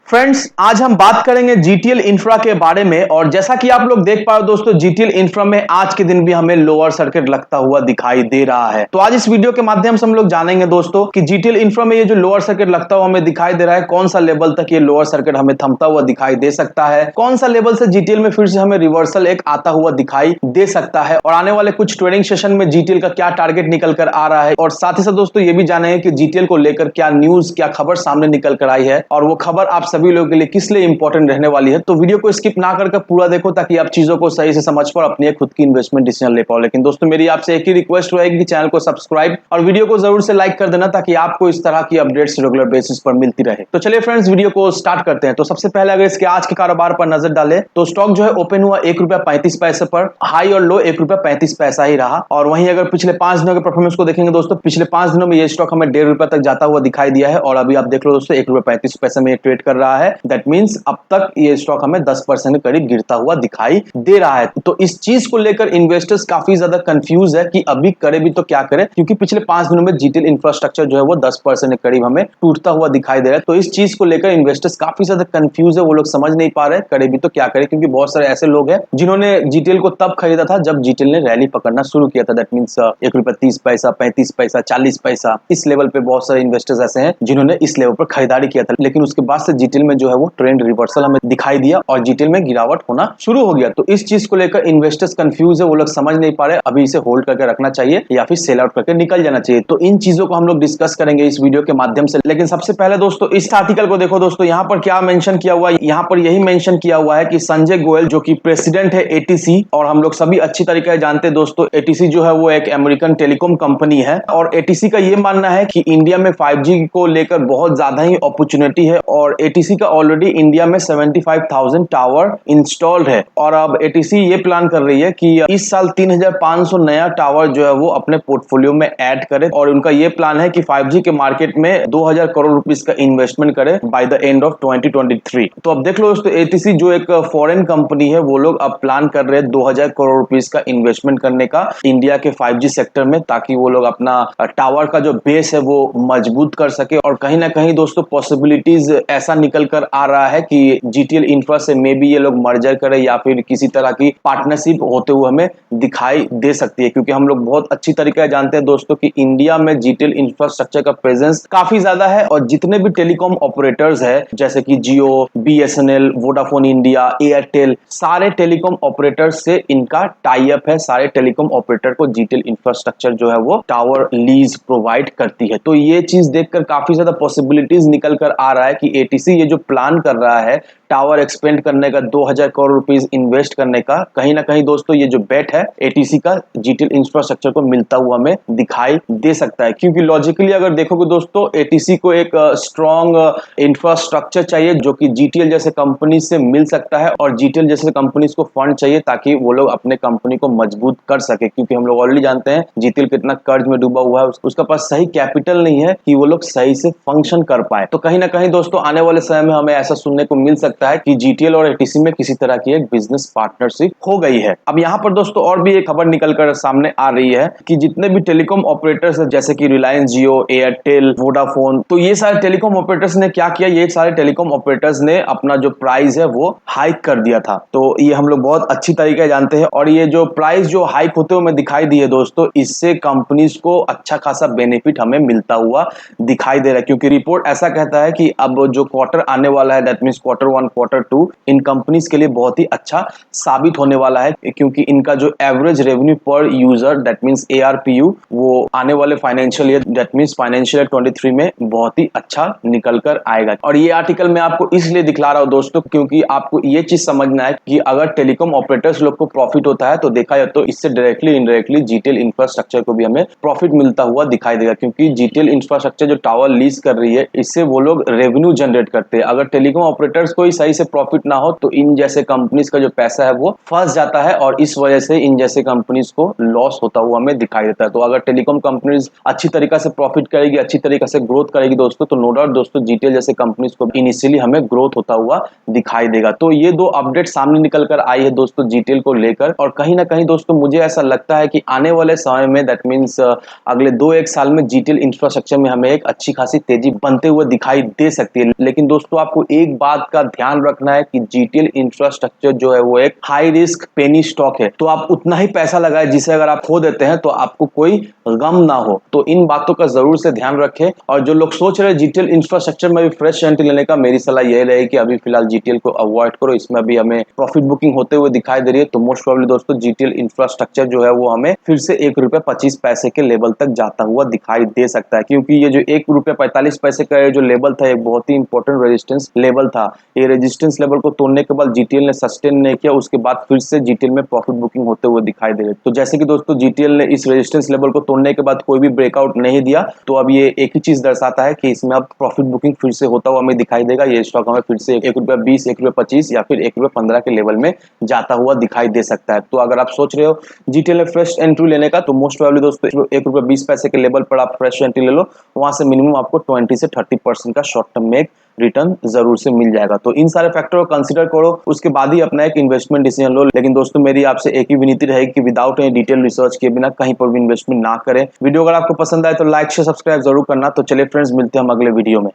Friends, आज हम बात करेंगे जीटीएल इंफ्रा के बारे में। और जैसा कि आप लोग देख पा रहे हो दोस्तों, जीटीएल इंफ्रा में आज के दिन भी हमें लोअर सर्किट लगता हुआ दिखाई दे रहा है। तो आज इस वीडियो के माध्यम से हम लोग जानेंगे दोस्तों कि जीटीएल इंफ्रा में ये जो लोअर सर्किट लगता हुआ हमें दिखाई दे रहा है, कौन सा लेवल तक ये लोअर सर्किट हमें थमता हुआ दिखाई दे सकता है, कौन सा लेवल से जीटीएल में फिर से हमें रिवर्सल एक आता हुआ दिखाई दे सकता है, और आने वाले कुछ ट्रेडिंग सेशन में जीटीएल का क्या टारगेट निकल कर आ रहा है। और साथ ही साथ दोस्तों ये भी जानेंगे कि जीटीएल को लेकर क्या न्यूज, क्या खबर सामने निकल कर आई है, और वो खबर आप सभी लोगों के लिए किस इंपॉर्टेंट रहने वाली है। तो वीडियो को स्किप ना करके पूरा देखो ताकि आप चीजों को सही से समझ पाओ, अपनी खुद की इन्वेस्टमेंट डिसीजन ले पाओ। लेकिन दोस्तों मेरी आपसे एक ही रिक्वेस्ट रहेगी कि चैनल को सब्सक्राइब और वीडियो को जरूर से लाइक कर देना ताकि आपको इस तरह की अपडेट्स रेगुलर बेसिस पर मिलती रहे। तो चलिए फ्रेंड्स, वीडियो को स्टार्ट करते हैं। तो सबसे पहले अगर इसके आज के कारोबार पर नजर डालें तो स्टॉक जो है ओपन हुआ ₹1.35 पर, हाई और लो ₹1.35 ही रहा। और वहीं अगर पिछले 5 दिनों के परफॉर्मेंस को देखेंगे दोस्तों, पिछले 5 दिनों में ये स्टॉक हमें ₹1.5 तक जाता हुआ दिखाई दिया है। और अभी आप देख लो दोस्तों, ₹1.35 में ये ट्रेड कर रहा है। दैट मींस अब तक ये स्टॉक हमें 10% के करीब गिरता हुआ दिखाई दे रहा है। तो इस चीज को लेकर इन्वेस्टर्स काफी ज्यादा कंफ्यूज है कि अभी करे भी तो क्या करे, क्योंकि पिछले 5 दिनों में जीटीएल इंफ्रास्ट्रक्चर जो है वो 10% के करीब हमें टूटता हुआ दिखाई दे रहा है। तो इस चीज को लेकर इन्वेस्टर्स काफी ज्यादा कंफ्यूज है, वो लोग समझ नहीं पा रहे करे भी तो क्या करे, क्योंकि बहुत सारे ऐसे लोग हैं जिन्होंने जीटीएल को तब खरीदा था जब जीटीएल ने रैली पकड़ना शुरू किया था। दैट मींस ₹1.30, ₹35, ₹40, इस लेवल पे बहुत सारे इन्वेस्टर्स ऐसे हैं जिन्होंने इस लेवल पर खरीदारी किया था। लेकिन उसके बाद से जीटीएल में जो है वो ट्रेंड रिवर्सल हमें दिखाई दिया और जीटीएल में गिरावट होना शुरू हो गया। तो इस चीज को लेकर इन्वेस्टर्स कंफ्यूज है, वो लोग समझ नहीं पा रहे अभी इसे होल्ड करके रखना चाहिए या फिर सेल आउट करके निकल जाना चाहिए। तो इन चीजों को हम लोग डिस्कस करेंगे इस वीडियो के माध्यम से। लेकिन सबसे पहले दोस्तों इस आर्टिकल को देखो दोस्तों, यहाँ पर क्या मेंशन किया हुआ है। यहाँ पर यही मेंशन किया हुआ है कि संजय गोयल जो कि प्रेसिडेंट है एटीसी, और हम लोग सभी अच्छी तरीके से जानते हैं दोस्तों एटीसी जो है वो एक अमेरिकन टेलीकॉम कंपनी है। और एटीसी का ये मानना है कि इंडिया में 5G को लेकर बहुत ज्यादा ही अपॉर्चुनिटी है, और एटीसी का ऑलरेडी इंडिया में 75,000 टावर इंस्टॉल्ड है। और अब एटीसी ये प्लान कर रही है कि इस साल 3,500 नया टावर जो है वो अपने पोर्टफोलियो में ऐड करे, और उनका ये प्लान है कि 5G के मार्केट में 2,000 करोड़ रुपीस का इन्वेस्टमेंट करे बाय द एंड ऑफ 2023। तो अब देख लो दोस्तों, एटीसी जो एक फॉरेन कंपनी है, वो लोग अब प्लान कर रहे हैं 2,000 करोड़ रुपीस का इन्वेस्टमेंट करने का इंडिया के 5G सेक्टर में, ताकि वो लोग अपना टावर का जो बेस है वो मजबूत कर सके। और कहीं ना कहीं दोस्तों पॉसिबिलिटीज ऐसा निकल कर आ रहा है कि जीटीएल इंफ्रा से मे बी ये लोग मर्जर करें या फिर किसी तरह की पार्टनरशिप होते हुए हमें दिखाई दे सकती है। क्योंकि हम लोग बहुत अच्छी तरीके से जानते हैं दोस्तों कि इंडिया में जीटीएल इंफ्रास्ट्रक्चर का प्रेजेंस काफी ज्यादा है, और जितने भी टेलीकॉम ऑपरेटर्स है जैसे कि जियो, बीएसएनएल, वोडाफोन इंडिया, एयरटेल, सारे टेलीकॉम ऑपरेटर्स से इनका टाई अप है। सारे टेलीकॉम ऑपरेटर को जीटीएल इंफ्रास्ट्रक्चर जो है वो टावर लीज प्रोवाइड करती है। तो ये चीज देखकर काफी ज्यादा पॉसिबिलिटीज निकल कर आ रहा है कि एटीसी ये जो प्लान कर रहा है टावर एक्सपेंड करने का, 2,000 करोड़ रुपीस इन्वेस्ट करने का, कहीं ना कहीं दोस्तों ये जो बेट है एटीसी का जीटीएल इंफ्रास्ट्रक्चर को मिलता हुआ हमें दिखाई दे सकता है। क्योंकि लॉजिकली अगर देखोगे दोस्तों, एटीसी को एक स्ट्रॉन्ग इंफ्रास्ट्रक्चर चाहिए जो कि जीटीएल जैसे कंपनी से मिल सकता है, और जीटीएल जैसे कंपनीज को फंड चाहिए ताकि वो लोग अपने कंपनी को मजबूत कर सके। क्योंकि हम लोग ऑलरेडी जानते हैं जीटीएल कितना कर्ज में डूबा हुआ है, उसका पास सही कैपिटल नहीं है कि वो लोग सही से फंक्शन कर पाए। तो कहीं ना कहीं दोस्तों आने वाले समय में हमें ऐसा सुनने को मिल सकता है कि जीटीएल और एटीसी में किसी तरह की एक बिजनेस पार्टनरशिप हो गई है। अब यहाँ पर दोस्तों और भी एक खबर निकलकर सामने आ रही है कि जितने भी टेलीकॉम ऑपरेटर्स हैं जैसे कि रिलायंस जियो, एयरटेल, वोडाफोन, तो ये सारे टेलीकॉम ऑपरेटर्स ने क्या किया, ये सारे टेलीकॉम ऑपरेटर्स ने अपना जो प्राइस है वो हाइक कर दिया था। तो ये हम लोग बहुत अच्छी तरीके से जानते हैं, और ये जो प्राइस जो हाइक होते हुए दिखाई दिए दोस्तों, इससे कंपनीज को अच्छा खासा बेनिफिट हमें मिलता हुआ दिखाई दे रहा है। क्योंकि रिपोर्ट ऐसा कहता है कि अब जो क्वार्टर आने वाला है, that means Q1, Q2, in companies के लिए बहुत ही अच्छा साबित होने वाला है। क्योंकि इनका जो एवरेज रेवेन्यू पर यूजर, दैट मींस ARPU, वो आने वाले financial year, that means financial year 23 में बहुत ही अच्छा निकल कर आएगा। और ये आर्टिकल मैं आपको इसलिए दिखला रहा हूं दोस्तों, क्योंकि आपको ये चीज समझना है कि अगर टेलीकॉम ऑपरेटर्स लोग को प्रॉफिट होता है तो देखा जाए तो इससे डायरेक्टली इनडायरेक्टली जीटीएल इंफ्रास्ट्रक्चर को भी हमें प्रॉफिट मिलता हुआ दिखाई देगा। क्योंकि जीटीएल इंफ्रास्ट्रक्चर जो टावर लीज कर रही है, इससे वो लोग रेवेन्यू जनरेट करते हैं। अगर टेलीकॉम ऑपरेटर्स को ही सही से प्रॉफिट ना हो तो इन जैसे कंपनीज का जो पैसा है वो फंस जाता है और इस वजह से इन जैसे कंपनीज को लॉस होता हुआ हमें दिखाई देता है। तो अगर टेलीकॉम कंपनीज अच्छी तरीका से प्रॉफिट करेगी, अच्छी तरीके से ग्रोथ करेगी दोस्तों, तो नो डाउट दोस्तों जीटीएल जैसे कंपनीज को इनिशियली हमें ग्रोथ होता हुआ दिखाई देगा। तो ये दो अपडेट सामने निकल कर आई है दोस्तों जीटीएल को लेकर, और कहीं ना कहीं दोस्तों मुझे ऐसा लगता है कि आने वाले समय में दैट मीन्स अगले 2-1 साल में जीटीएल इंफ्रास्ट्रक्चर में हमें एक अच्छी खासी तेजी बनते हुए दिखाई दे सकती है। लेकिन दोस्तों आपको एक बात का ध्यान रखना है कि जीटीएल इंफ्रास्ट्रक्चर जो है वो एक हाई रिस्क पेनी स्टॉक है। तो आप उतना ही पैसा लगाए जिसे अगर आप खो देते हैं तो आपको कोई गम ना हो। तो इन बातों का जरूर से ध्यान रखें। और जो लोग सोच रहे हैं जीटीएल इंफ्रास्ट्रक्चर में भी फ्रेश एंट्री लेने का, मेरी सलाह यह रहेगी कि अभी फिलहाल जीटीएल को अवॉइड करो। इसमें अभी हमें प्रॉफिट बुकिंग होते हुए दिखाई दे रही है। तो मोस्ट प्रोबेबली दोस्तों जीटीएल इंफ्रास्ट्रक्चर जो है वो हमें फिर से ₹1.25 के लेवल तक जाता हुआ दिखाई दे सकता है, क्योंकि ये जो ₹1.45 का जो लेवल था एक बहुत ही इंपॉर्टेंट रेजिस्टेंस लेवल था। ये रेजिस्टेंस लेवल को तोड़ने के बाद जीटीएल ने सस्टेन नहीं किया, उसके बाद फिर से जीटीएल में प्रॉफिट बुकिंग होते हुए दिखाई दे रहे। तो जैसे कि दोस्तों जीटीएल ने इस रेजिस्टेंस लेवल को तोड़ने के बाद कोई भी ब्रेकआउट नहीं दिया, तो अब ये एक ही चीज दर्शाता है कि इसमें अब प्रॉफिट बुकिंग फिर से होता हुआ हमें दिखाई देगा। ये स्टॉक हमें फिर से ₹1.20, ₹1.25 या फिर ₹1.15 के लेवल में जाता हुआ दिखाई दे सकता है। तो अगर आप सोच रहे हो जीटीएल में फ्रेश एंट्री लेने का, तो मोस्ट प्रोबेबली दोस्तों ₹1.20 के लेवल पर आप फ्रेश एंट्री ले लो। वहां से मिनिमम आपको 20 से 30% का शॉर्ट टर्म में रिटर्न जरूर से मिल जाएगा। तो इन सारे फैक्टर को कंसीडर करो, उसके बाद ही अपना एक इन्वेस्टमेंट डिसीजन लो। लेकिन दोस्तों मेरी आपसे एक ही विनती रहेगी कि विदाउट एनी डिटेल रिसर्च किए बिना कहीं पर भी इन्वेस्टमेंट ना करें। वीडियो अगर आपको पसंद आए तो लाइक शेयर सब्सक्राइब जरूर करना। तो चलिए फ्रेंड्स, मिलते हैं हम अगले वीडियो में।